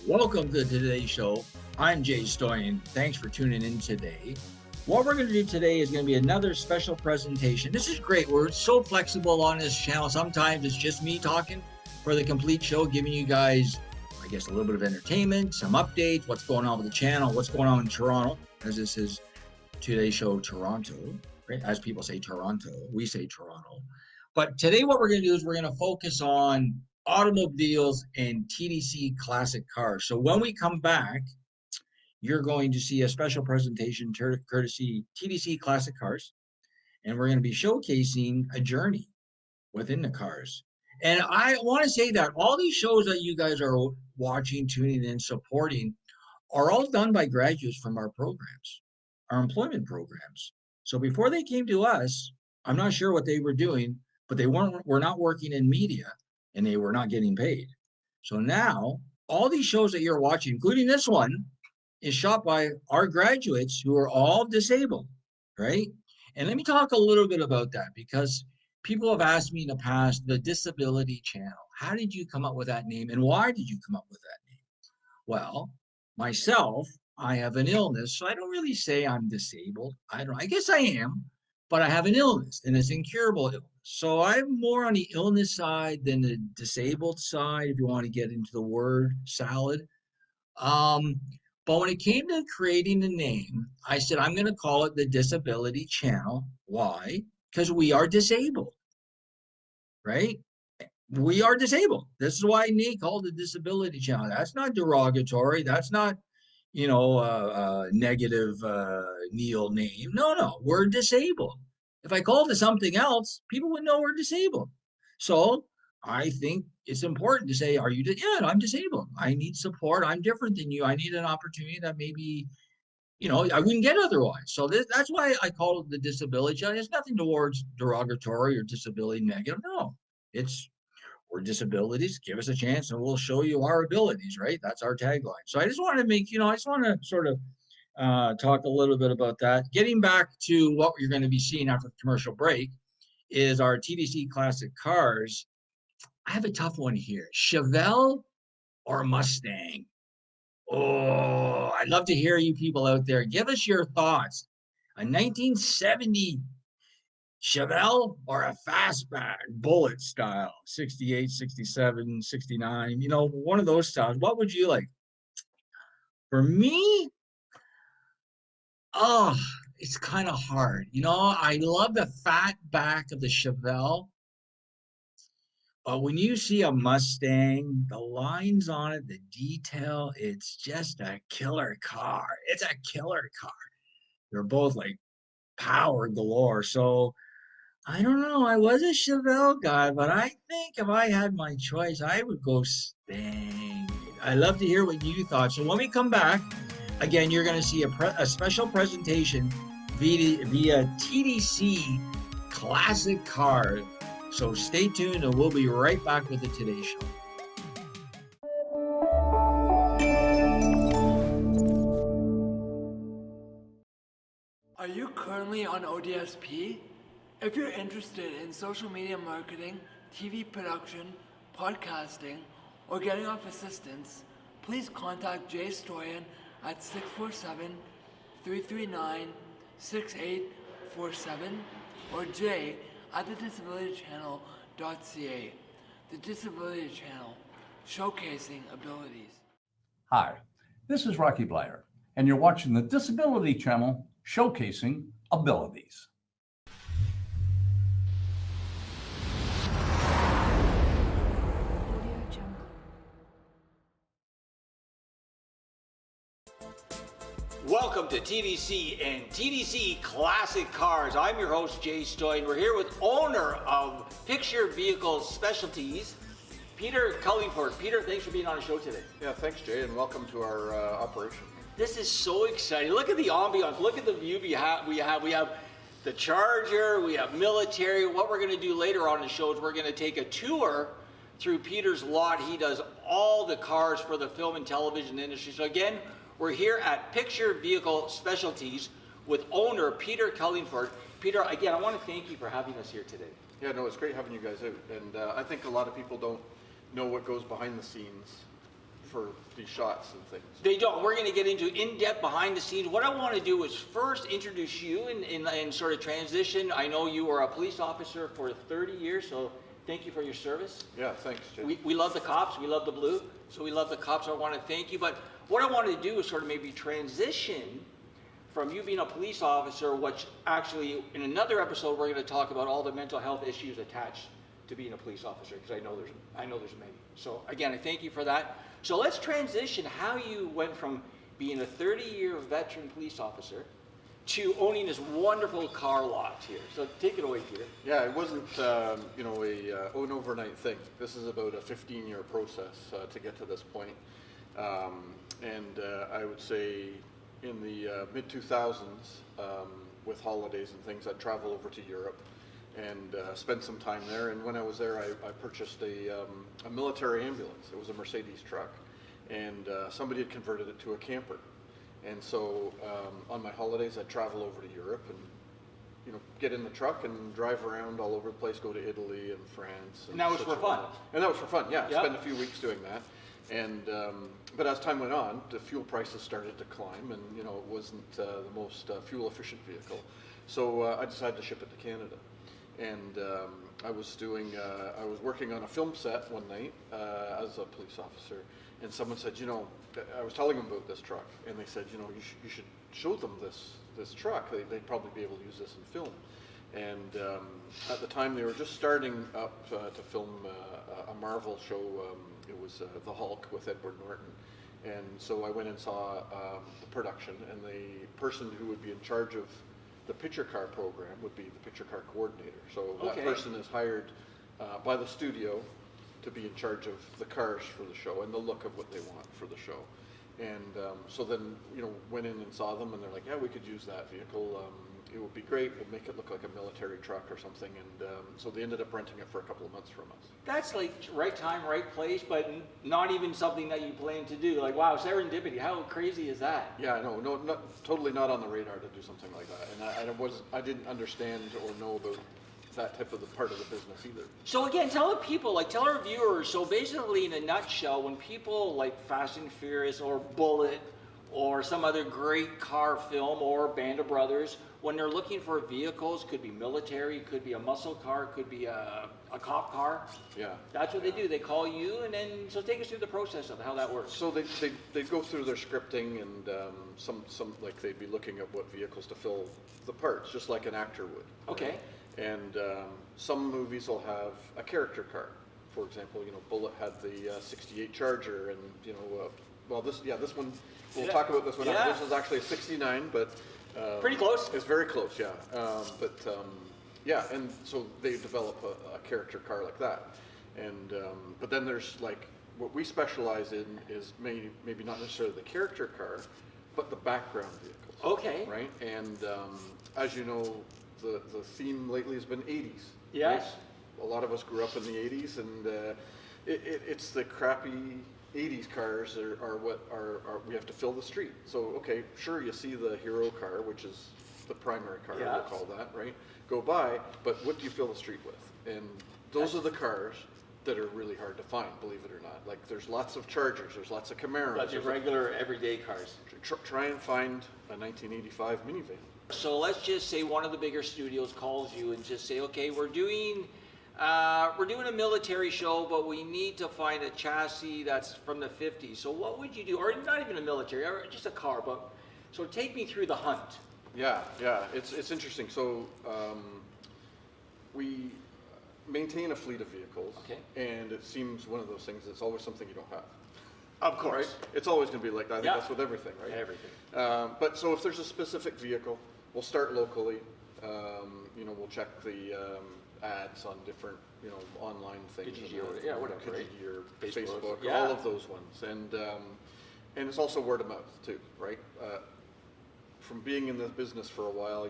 Welcome to today's show. I'm Jay Stoyan. Thanks for tuning in today. What we're going to do today is going to be another special presentation. This is great. We're so flexible on this channel. Sometimes it's just me talking for the complete show, giving you guys, I guess, a little bit of entertainment, some updates, what's going on with the channel, what's going on in Toronto, as this is today's show, Toronto, right? As people say Toronto, we say Toronto. But today what we're going to do is we're going to focus on automobiles and TDC classic cars. So when we come back, you're going to see a special presentation courtesy TDC classic cars, and we're going to be showcasing a journey within the cars. And I want to say that all these shows that you guys are watching, tuning in, supporting are all done by graduates from our programs, our employment programs. So before they came to us, I'm not sure what they were doing, but they were not working in media and they were not getting paid. So now all these shows that you're watching, including this one, is shot by our graduates who are all disabled, right? And let me talk a little bit about that because people have asked me in the past, the Disability Channel, how did you come up with that name and why did you come up with that name? Well, myself, I have an illness, so I don't really say I'm disabled. I guess I am, but I have an illness and it's incurable illness. So I'm more on the illness side than the disabled side, if you want to get into the word salad. But when it came to creating the name, I said, I'm going to call it the Disability Channel. Why? Because we are disabled, right? We are disabled. This is why Nate called the Disability Channel. That's not derogatory. That's not, negative Neil name. No, we're disabled. If I called it something else, people would know we're disabled. So I think it's important to say, are you, yeah, I'm disabled. I need support. I'm different than you. I need an opportunity that maybe, I wouldn't get otherwise. So that's why I call it the Disability Channel. It's nothing towards derogatory or disability negative. No, we're disabilities. Give us a chance and we'll show you our abilities, right? That's our tagline. So I just want to I just want to sort of talk a little bit about that. Getting back to what you're going to be seeing after the commercial break is our TDC classic cars. I have a tough one here. Chevelle or Mustang? Oh, I'd love to hear you people out there. Give us your thoughts. A 1970 Chevelle or a fastback bullet style, 68, 67, 69, one of those styles. What would you like? For me, oh, it's kind of hard. I love the fat back of the Chevelle. But when you see a Mustang, the lines on it, the detail, it's just a killer car. It's a killer car. They're both like power galore. So I don't know. I was a Chevelle guy, but I think if I had my choice, I would go Stang. I'd love to hear what you thought. So when we come back, again, you're going to see a special presentation via TDC Classic Car. So stay tuned and we'll be right back with the Today Show. Are you currently on ODSP? If you're interested in social media marketing, TV production, podcasting, or getting off assistance, please contact Jay Stoyan at 647-339-6847 or Jay at thedisabilitychannel.ca. The Disability Channel, showcasing abilities. Hi, this is Rocky Blyer, and you're watching the Disability Channel, showcasing abilities. Welcome to TDC and TDC Classic Cars. I'm your host, Jay Stoyan. We're here with owner of Picture Vehicle Specialties, Peter Cullingford. Peter, thanks for being on the show today. Yeah, thanks, Jay, and welcome to our operation. This is so exciting. Look at the ambiance. Look at the view we have. We have the Charger. We have military. What we're going to do later on in the show is we're going to take a tour through Peter's lot. He does all the cars for the film and television industry. So again, we're here at Picture Vehicle Specialties with owner Peter Cullingford. Peter, again, I want to thank you for having us here today. Yeah, no, it's great having you guys out. And I think a lot of people don't know what goes behind the scenes for these shots and things. They don't. We're going to get into in-depth behind the scenes. What I want to do is first introduce you and sort of transition. I know you were a police officer for 30 years, so thank you for your service. Yeah, thanks, Jay. We love the cops. We love the blue. So we love the cops. So I want to thank you. But what I wanted to do is sort of maybe transition from you being a police officer, which actually in another episode we're going to talk about all the mental health issues attached to being a police officer, because I know there's many. So again, I thank you for that. So let's transition how you went from being a 30-year veteran police officer to owning this wonderful car lot here. So take it away, Peter. Yeah, it wasn't an overnight thing. This is about a 15-year process to get to this point. I would say in the mid-2000s, with holidays and things, I'd travel over to Europe and spend some time there. And when I was there, I purchased a military ambulance. It was a Mercedes truck, and somebody had converted it to a camper. And so on my holidays, I'd travel over to Europe and get in the truck and drive around all over the place, go to Italy and France. And that was for fun. And that was for fun, yeah. Yep. Spend a few weeks doing that. And but as time went on, the fuel prices started to climb, and it wasn't the most fuel efficient vehicle. So I decided to ship it to Canada. And I was working on a film set one night as a police officer, and someone said, I was telling them about this truck, and they said, you should show them this truck. They'd probably be able to use this in film. And at the time, they were just starting up to film a Marvel show. It was The Hulk with Edward Norton. And so I went and saw the production, and the person who would be in charge of the picture car program would be the picture car coordinator. So that person is hired by the studio to be in charge of the cars for the show and the look of what they want for the show. And so then, went in and saw them, and they're like, yeah, we could use that vehicle. It would be great. We'll make it look like a military truck or something. And so they ended up renting it for a couple of months from us. That's like right time, right place, but not even something that you plan to do. Like, wow, serendipity. How crazy is that? Yeah, totally not on the radar to do something like that. And I didn't understand or know about that type of the part of the business either. So again, tell our viewers, so basically in a nutshell, when people like Fast and Furious or Bullet or some other great car film or Band of Brothers, when they're looking for vehicles, could be military, could be a muscle car, could be a cop car. Yeah. That's what they do. They call you, and then, so take us through the process of how that works. So they go through their scripting, and some like they'd be looking at what vehicles to fill the parts, just like an actor would. Okay. Right? And some movies will have a character car. For example, Bullet had the '68 Charger, and this one, we'll talk about this one. Yeah. This is actually a '69, but Pretty close. It's very close, yeah. And so they develop a character car like that. And but then there's like what we specialize in is maybe not necessarily the character car, but the background vehicles. Okay. Right. And as you know, the theme lately has been 80s. Yes. Right? A lot of us grew up in the 80s, and it's the crappy 80s cars are what we have to fill the street. So okay, sure, you see the hero car, which is the primary car, we'll call that, right? Go by, but what do you fill the street with? And those are the cars that are really hard to find, believe it or not. Like there's lots of Chargers, there's lots of Camaros. Lots of regular, everyday cars. Try and find a 1985 minivan. So let's just say one of the bigger studios calls you and just say, okay, we're doing a military show, but we need to find a chassis that's from the 50s. So what would you do? Or not even a military, or just a car, but so take me through the hunt. Yeah, it's interesting. So we maintain a fleet of vehicles, and it seems one of those things that's always something you don't have. Of course. Right? It's always going to be like that. I think that's with everything, right? Everything. But so if there's a specific vehicle, we'll start locally. We'll check the ads on different, online things. Kijiji or whatever, right? Kijiji or Facebook, all of those ones. And it's also word of mouth too, right? From being in this business for a while,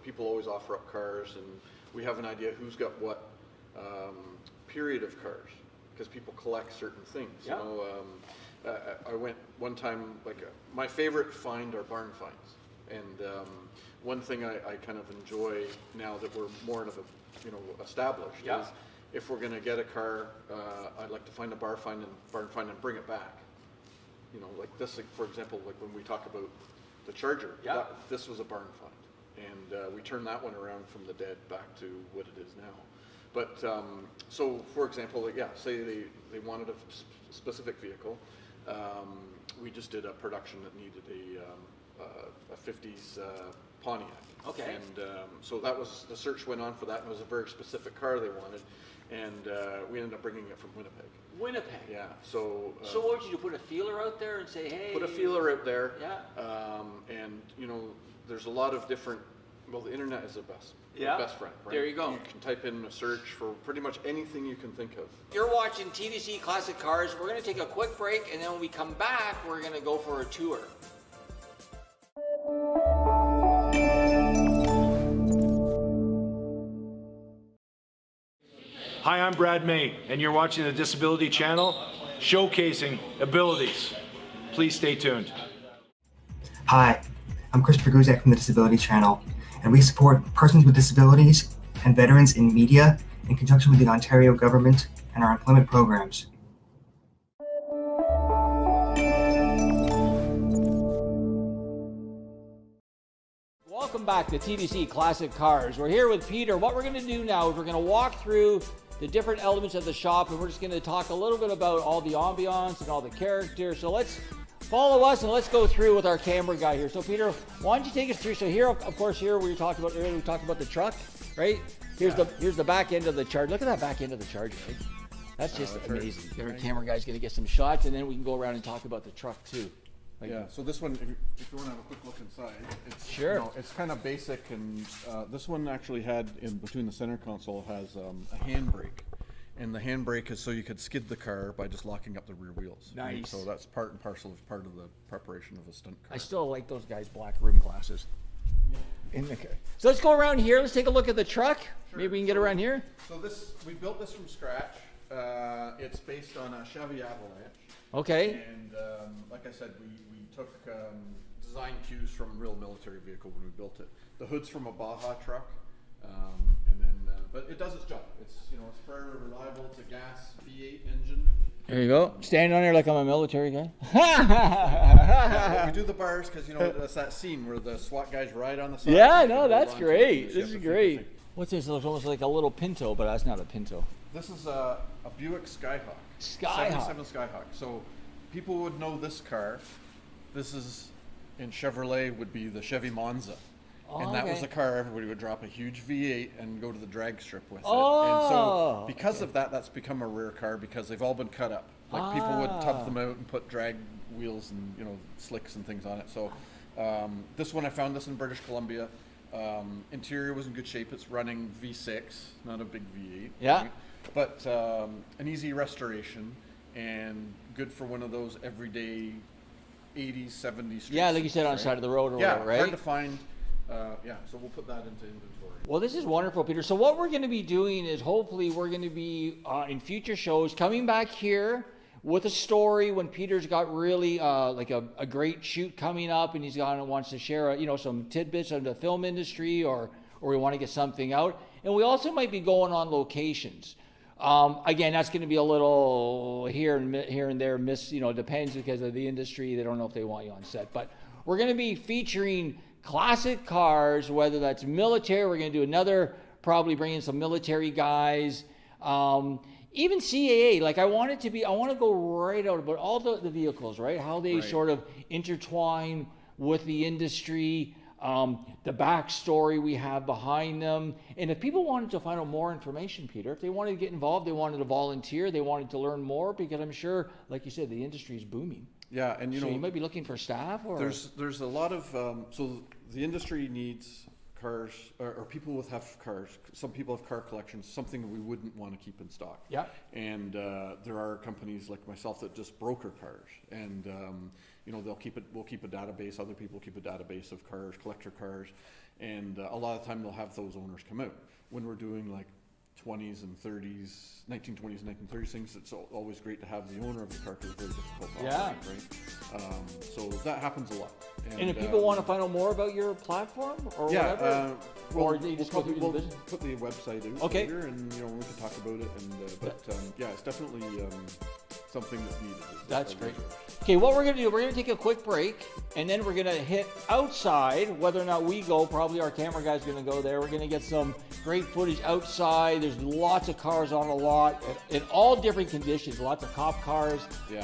people always offer up cars, and we have an idea who's got what period of cars, because people collect certain things. Yeah. I went one time, my favorite find are barn finds. And one thing I kind of enjoy now that we're more of established is if we're going to get a car, I'd like to find a barn find and bring it back. You know, like this, like, for example, like when we talk about the Charger, this was a barn find, and we turned that one around from the dead back to what it is now. But so, for example, like, say they wanted a specific vehicle. We just did a production that needed a 50s Pontiac. Okay. And so that was, the search went on for that, and it was a very specific car they wanted, and we ended up bringing it from Winnipeg. Winnipeg. Yeah. So. So what would you do? Put a feeler out there and say, hey. Put a feeler out there. Yeah. And you know, there's a lot of different. Well, the internet is the best. Yeah. Best friend. Right? There you go. You can type in a search for pretty much anything you can think of. You're watching TDC Classic Cars. We're going to take a quick break, and then when we come back, we're going to go for a tour. Hi, I'm Brad May, and you're watching the Disability Channel, showcasing abilities. Please stay tuned. Hi, I'm Christopher Guzak from the Disability Channel, and we support persons with disabilities and veterans in media in conjunction with the Ontario government and our employment programs. Welcome back to TDC Classic Cars. We're here with Peter. What we're going to do now is we're going to walk through the different elements of the shop, and we're just going to talk a little bit about all the ambiance and all the characters. So let's follow us and let's go through with our camera guy here. So Peter, why don't you take us through? So here, of course, here we talked about earlier, we talked about the truck, right? Here's the back end of the Charger. Look at that back end of the Charger. Right? That's just amazing. Our camera guy's going to get some shots, and then we can go around and talk about the truck too. Like, Yeah, so this one, if you want to have a quick look inside, it's, Sure. you know, it's kind of basic, and this one actually had, in between the center console, has a handbrake. And the handbrake is so you could skid the car by just locking up the rear wheels. Right? Nice. So that's part and parcel of part of the preparation of a stunt car. I still like those guys' black rim glasses. In the car. So let's go around here. Let's take a look at the truck. Sure. Maybe we can get around here. So this, we built this from scratch. It's based on a Chevy Avalanche. Okay. And like I said, we took design cues from a real military vehicle when we built it. The hood's from a Baja truck, and then but it does its job. It's, you know, it's very reliable. It's a gas V8 engine. There you go. Standing on there like I'm a military guy. Yeah, we do the bars because, you know, that's that scene where the SWAT guys ride on the side. Yeah, and no, hold that's on to great. it. This is great. What's this? It looks almost like a little Pinto, but that's not a Pinto. This is a Buick Skyhawk. Skyhawk. 77 Skyhawk. So people would know this car. This is, in Chevrolet, would be the Chevy Monza. Oh, and that was okay. a car everybody would drop a huge V8 and go to the drag strip with it. Oh, And so because of that, that's become a rare car because they've all been cut up. Like people would tub them out and put drag wheels and, you know, slicks and things on it. So this one, I found this in British Columbia. Interior was in good shape. It's running V6, not a big V8. Yeah. Right? But an easy restoration and good for one of those everyday 80s, 70s street Yeah, like you said, on the right? side of the road or Yeah, whatever, right? hard to find. So we'll put that into inventory. Well, this is wonderful, Peter. So what we're going to be doing is hopefully we're going to be in future shows coming back here with a story when Peter's got really like a great shoot coming up and wants to share some tidbits of the film industry or we want to get something out. And we also might be going on locations. Again, that's going to be a little here and there miss, depends because of the industry. They don't know if they want you on set, but we're going to be featuring classic cars, whether that's military. We're going to do another, probably bring in some military guys, even CAA. Like I want to go right out about all the vehicles, right? How they sort of intertwine with the industry, the backstory we have behind them. And if people wanted to find out more information, Peter, if they wanted to get involved, they wanted to volunteer, they wanted to learn more, because I'm sure, like you said, the industry is booming. Yeah, and So you might be looking for staff, or there's a lot of so the industry needs cars, or people have cars. Some people have car collections, something that we wouldn't want to keep in stock. Yeah. And there are companies like myself that just broker cars, and they'll keep it. We'll keep a database. Other people keep a database of cars, collector cars, and a lot of the time they'll have those owners come out when we're doing like 20s and 30s, 1920s and 1930s things. It's always great to have the owner of the car because it's very difficult to operate, right? So that happens a lot. And if people want to find out more about your platform or whatever, or they just go through the business? Put the website out Okay. later, and we can talk about it. And it's definitely something that's needed. That's great. Okay, what we're going to do, we're going to take a quick break, and then we're going to hit outside. Whether or not we go, probably our camera guy's going to go there. We're going to get some great footage outside. There's lots of cars on a lot in all different conditions. Lots of cop cars,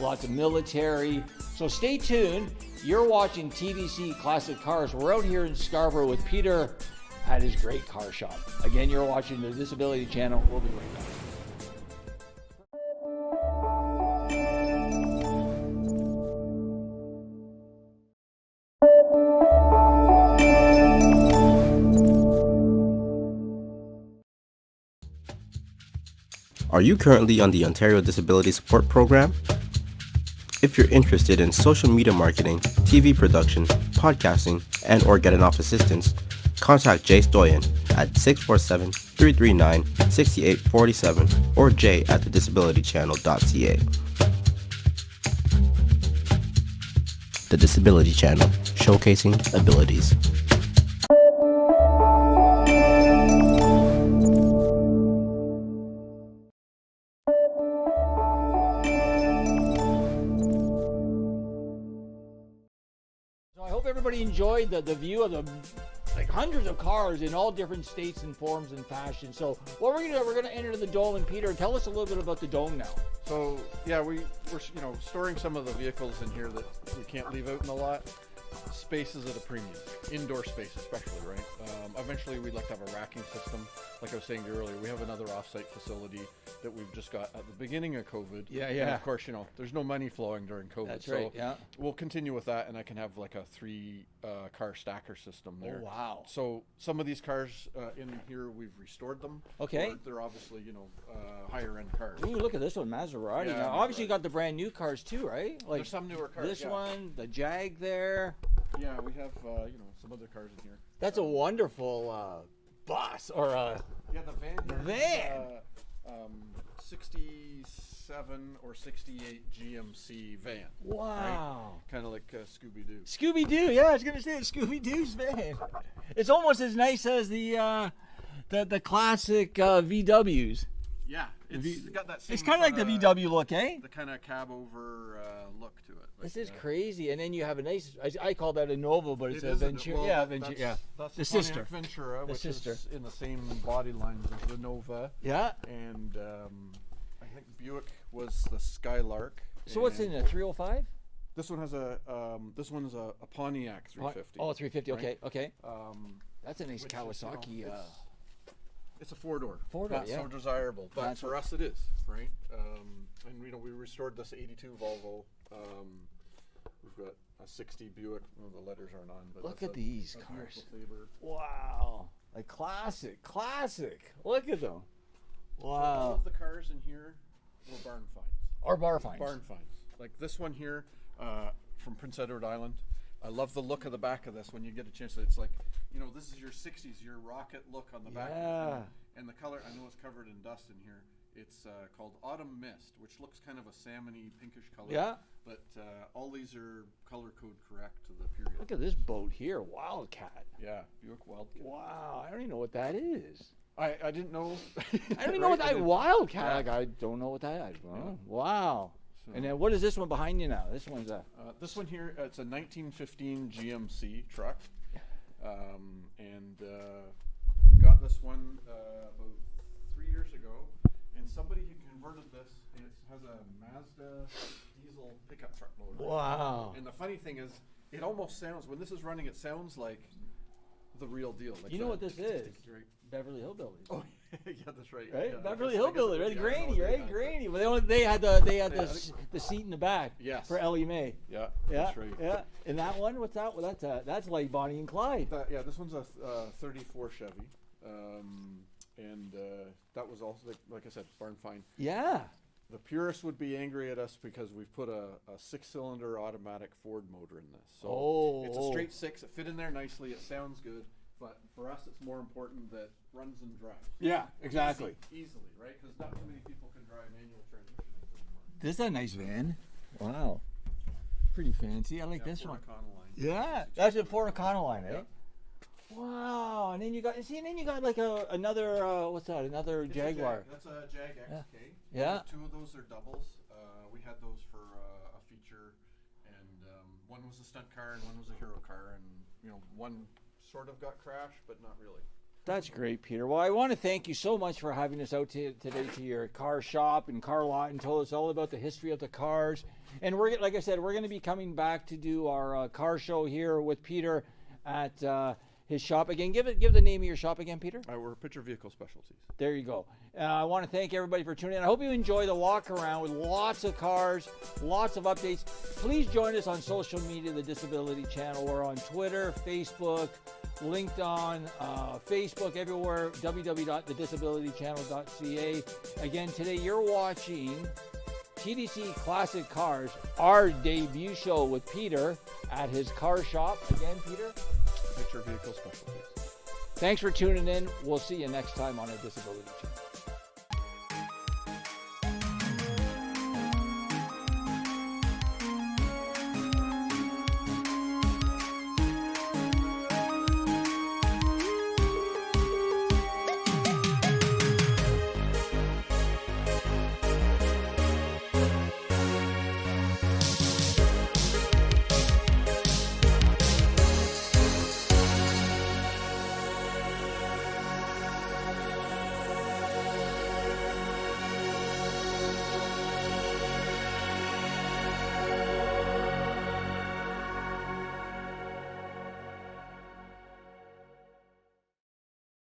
lots of military. So stay tuned. You're watching TDC Classic Cars. We're out here in Scarborough with Peter at his great car shop. Again, you're watching the Disability Channel. We'll be right back. Are you currently on the Ontario Disability Support Program? If you're interested in social media marketing, TV production, podcasting, and or getting off assistance, contact Jay Stoyan at 647-339-6847 or jay@thedisabilitychannel.ca. The Disability Channel, showcasing abilities. Everybody enjoyed the view of the hundreds of cars in all different states and forms and fashions. So what we're gonna do, we're gonna enter the dome. And Peter, tell us a little bit about the dome now. So yeah, we're storing some of the vehicles in here that we can't leave out in the lot. Spaces at a premium, indoor space especially, right? Eventually we'd like to have a racking system. Like I was saying earlier, we have another off-site facility that we've just got at the beginning of COVID. Yeah. And of course, there's no money flowing during COVID. That's right, yeah. We'll continue with that, and I can have like a 3-car stacker system there. Oh, wow. So some of these cars in here, we've restored them. Okay. They're obviously, higher end cars. Ooh, look at this one, Maserati. Yeah, Now, obviously you got the brand new cars too, right? Like there's some newer cars. this one, the Jag there. Yeah, we have some other cars in here. That's a wonderful bus or Yeah, the van. The here is, 67 or 68 GMC van. wow. Right? Kind of like Scooby-Doo. Scooby-Doo, yeah, I was gonna say it's Scooby-Doo's van. It's almost as nice as the classic VWs. Yeah, it's got that same It's kind of like the VW look, eh? the kind of cab over look to it. This is crazy, and then you have a nice. I call that a Nova, but it's It a is Ventura. well, yeah, that's- Ventura. Yeah, That's the Pontiac sister. Ventura, The which sister. is in the same body lines as the Nova. Yeah. And I think Buick was the Skylark. So what's in a 305? This one has this one's a Pontiac 350. Oh, 350. right? Okay. That's a nice Which is, Kawasaki. it's a four-door. Four-door, Not yeah. so desirable, but That's for us it is, right? And we restored this 82 Volvo. We've got a 60 Buick. Well, the letters aren't on, but Look that's at these a cars. beautiful Sabre. Wow, like classic. Look at them. All Wow. of the cars in here were barn finds. Or bar finds. Barn finds. Like this one here from Prince Edward Island. I love the look of the back of this when you get a chance. It's like, this is your 60s, your rocket look on the back. Yeah. And the color, I know it's covered in dust in here. It's called Autumn Mist, which looks kind of a salmony, pinkish color. Yeah. But all these are color code correct to the period. Look at this boat here, Wildcat. Yeah, Buick Wildcat. Wow, I don't even know what that is. I didn't know. I don't even know what that Wildcat. Like, I don't know what that is. Wow. So- And then what is this one behind you now? This one's a. This one here, it's a 1915 GMC truck. And we got this one about 3 years ago. And somebody had converted this, and it has a Mazda diesel pickup truck motor. Wow. And the funny thing is, it almost sounds, when this is running, it sounds like the real deal. Like You know what this is? Right. Beverly Hillbillies. Oh, yeah, that's right. Right, Yeah, I Beverly guess- I guess Hillbillies, it right? would be. I Grainy, don't know right? that, Grainy. But they had the I the seat in the back. Yes. For Ellie Mae. Yeah, Yeah, that's right. yeah. And that one, what's that? Well, that's like Bonnie and Clyde. Yeah, this one's a 34 Chevy. And that was also, like I said, barn find. Yeah. The purists would be angry at us because we've put a 6-cylinder automatic Ford motor in this. So it's a straight 6. It fit in there nicely. It sounds good. But for us, it's more important that runs and drives. Yeah, exactly. Easily, right? Because not too many people can drive manual transmission anymore. This is a nice van. Wow. Pretty fancy. I like this Ford one. Econoline. Yeah, that's a Ford Econoline, eh? Yeah. Wow. And then you got like another what's that? Another It's a Jaguar. That's a Jag XK. Yeah. 2 of those are doubles. we had those for a feature, and one was a stunt car and one was a hero car, and one sort of got crashed, but not really. That's great, Peter. Well, I want to thank you so much for having us out today to your car shop and car lot and told us all about the history of the cars. And we're, like I said, we're going to be coming back to do our car show here with Peter at his shop again. Give the name of your shop again, Peter. We're Picture Vehicle Specialties. There you go. I want to thank everybody for tuning in. I hope you enjoy the walk around with lots of cars, lots of updates. Please join us on social media, the Disability Channel. We're on Twitter, Facebook, linked on Facebook, everywhere, www.thedisabilitychannel.ca. Again, today you're watching TDC Classic Cars, our debut show with Peter at his car shop. Again, Peter? Picture Vehicle Specialties. Thanks for tuning in. We'll see you next time on our Disability Channel.